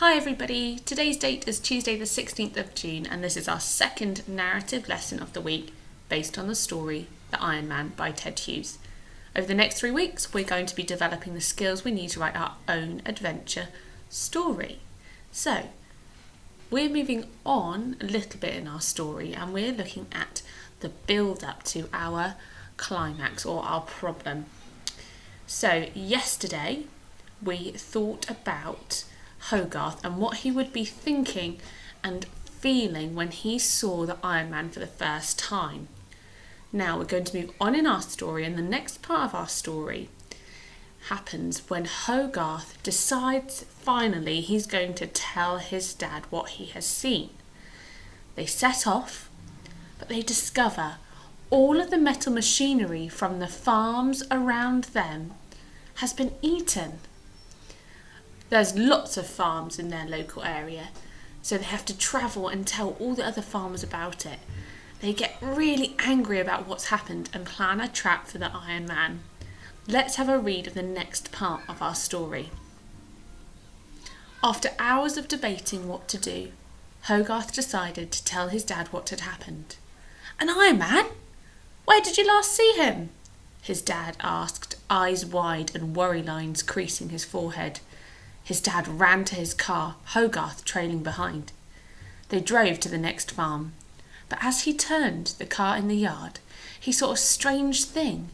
Hi everybody, today's date is Tuesday the 16th of June and this is our second narrative lesson of the week based on the story The Iron Man by Ted Hughes. Over the next 3 weeks we're going to be developing the skills we need to write our own adventure story. So we're moving on a little bit in our story and we're looking at the build up to our climax or our problem. So yesterday we thought about Hogarth and what he would be thinking and feeling when he saw the Iron Man for the first time. Now we're going to move on in our story, and the next part of our story happens when Hogarth decides finally he's going to tell his dad what he has seen. They set off, but they discover all of the metal machinery from the farms around them has been eaten. There's lots of farms in their local area, so they have to travel and tell all the other farmers about it. They get really angry about what's happened and plan a trap for the Iron Man. Let's have a read of the next part of our story. After hours of debating what to do, Hogarth decided to tell his dad what had happened. "An Iron Man? Where did you last see him?" his dad asked, eyes wide and worry lines creasing his forehead. His dad ran to his car, Hogarth trailing behind. They drove to the next farm, but as he turned the car in the yard, he saw a strange thing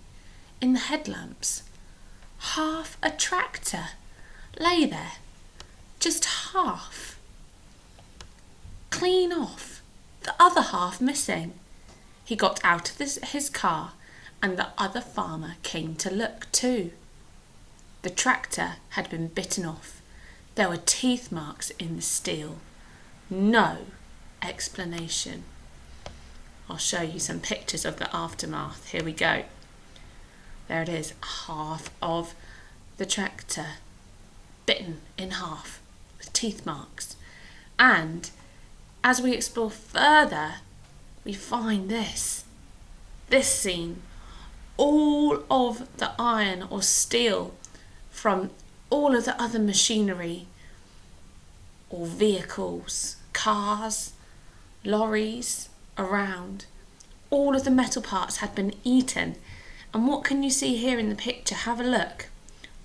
in the headlamps. Half a tractor lay there, just half, clean off, the other half missing. He got out of his car and the other farmer came to look too. The tractor had been bitten off. There were teeth marks in the steel. No explanation. I'll show you some pictures of the aftermath. Here we go. There it is, half of the tractor bitten in half with teeth marks. And as we explore further, we find this scene. All of the iron or steel from all of the other machinery or vehicles, cars, lorries around, all of the metal parts had been eaten. And what can you see here in the picture? Have a look.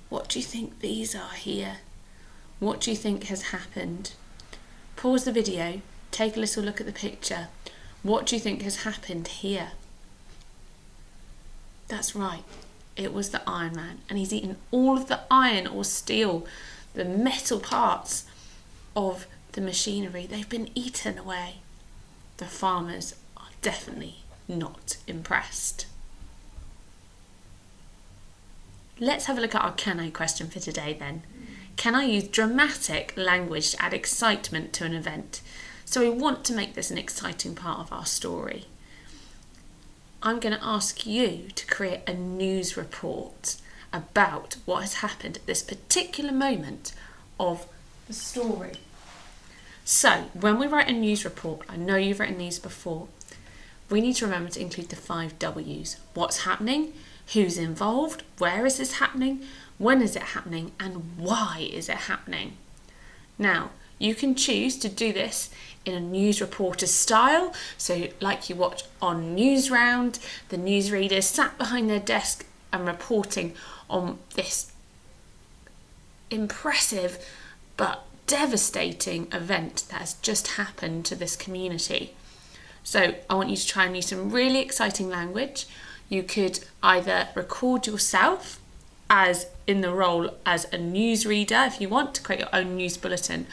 What do you think these are here? What do you think has happened? Pause the video, take a little look at the picture. What do you think has happened here? That's right. It was the Iron Man, and he's eaten all of the iron or steel, the metal parts of the machinery. They've been eaten away. The farmers are definitely not impressed. Let's have a look at our Can I question for today then. Can I use dramatic language to add excitement to an event? So we want to make this an exciting part of our story. I'm going to ask you to create a news report about what has happened at this particular moment of the story. So, when we write a news report, I know you've written these before, we need to remember to include the 5 W's. What's happening? Who's involved? Where is this happening? When is it happening? And why is it happening? Now, you can choose to do this in a news reporter style, so like you watch on Newsround, the newsreaders sat behind their desk and reporting on this impressive but devastating event that has just happened to this community. So I want you to try and use some really exciting language. You could either record yourself as in the role as a newsreader if you want to create your own news bulletin,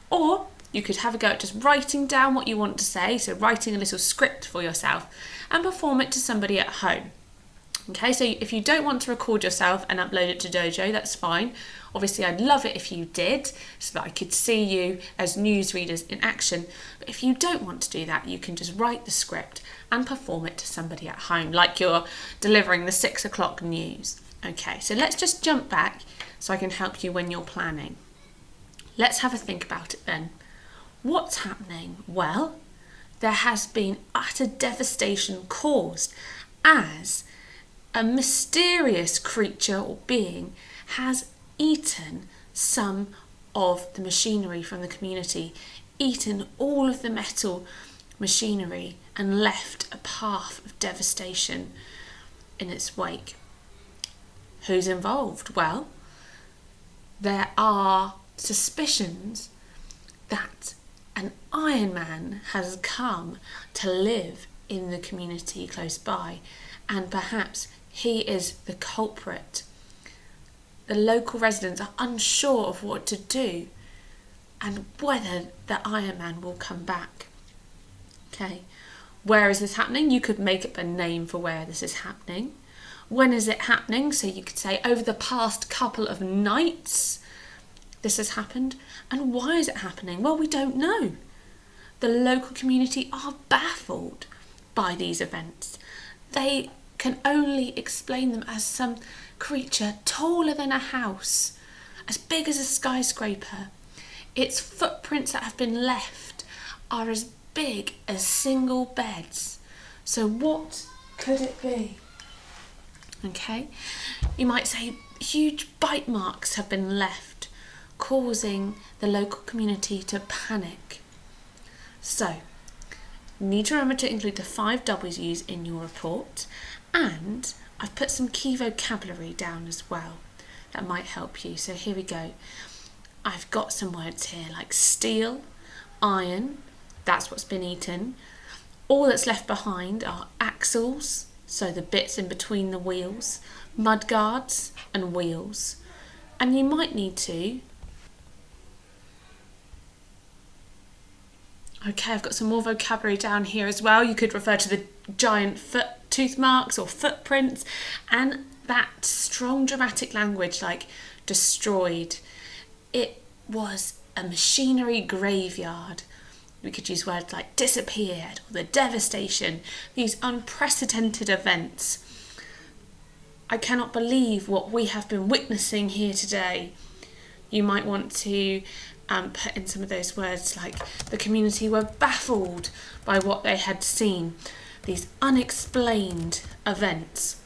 or you could have a go at just writing down what you want to say, so writing a little script for yourself and perform it to somebody at home. Okay, so if you don't want to record yourself and upload it to Dojo, that's fine. Obviously, I'd love it if you did, so that I could see you as newsreaders in action. But if you don't want to do that, you can just write the script and perform it to somebody at home, like you're delivering the 6 o'clock news. Okay, so let's just jump back so I can help you when you're planning. Let's have a think about it then. What's happening? Well, there has been utter devastation caused as a mysterious creature or being has eaten some of the machinery from the community, eaten all of the metal machinery and left a path of devastation in its wake. Who's involved? Well, there are suspicions that an Iron Man has come to live in the community close by, and perhaps he is the culprit. The local residents are unsure of what to do and whether the Iron Man will come back. Okay, where is this happening? You could make up a name for where this is happening. When is it happening? So you could say over the past couple of nights this has happened. And why is it happening? Well, we don't know. The local community are baffled by these events. They can only explain them as some creature taller than a house, as big as a skyscraper. Its footprints that have been left are as big as single beds. So what could it be? Okay, you might say huge bite marks have been left, causing the local community to panic. So, you need to remember to include the 5 W's in your report, and I've put some key vocabulary down as well that might help you. So here we go. I've got some words here like steel, iron, that's what's been eaten. All that's left behind are axles, so the bits in between the wheels, mudguards and wheels. And you might need to... Okay, I've got some more vocabulary down here as well. You could refer to the giant tooth marks or footprints, and that strong dramatic language like destroyed. It was a machinery graveyard. We could use words like disappeared or the devastation, these unprecedented events. I cannot believe what we have been witnessing here today. You might want to put in some of those words like the community were baffled by what they had seen, these unexplained events.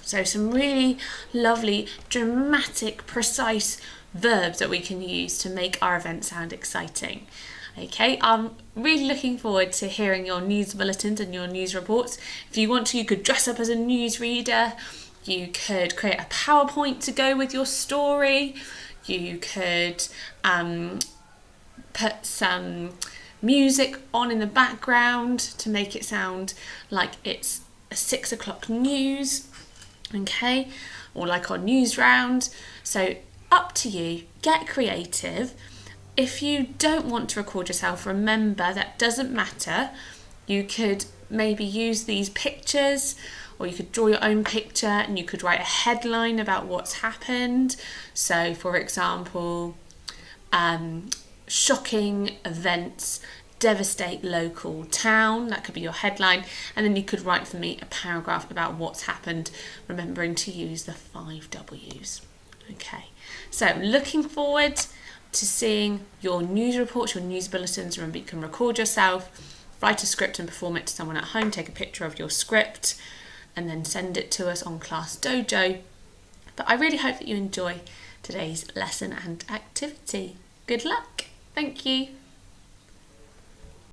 So some really lovely, dramatic, precise verbs that we can use to make our event sound exciting. Okay, I'm really looking forward to hearing your news bulletins and your news reports. If you want to, you could dress up as a newsreader. You could create a PowerPoint to go with your story. You could put some music on in the background to make it sound like it's a 6 o'clock news, okay, or like our news round. So up to you, get creative. If you don't want to record yourself, remember that doesn't matter. You could maybe use these pictures, or you could draw your own picture and you could write a headline about what's happened. So for example, shocking events devastate local town. That could be your headline. And then you could write for me a paragraph about what's happened, remembering to use the 5 W's. Okay, so looking forward to seeing your news reports, your news bulletins. Remember, you can record yourself, write a script and perform it to someone at home, take a picture of your script and then send it to us on Class Dojo. But I really hope that you enjoy today's lesson and activity. Good luck. Thank you.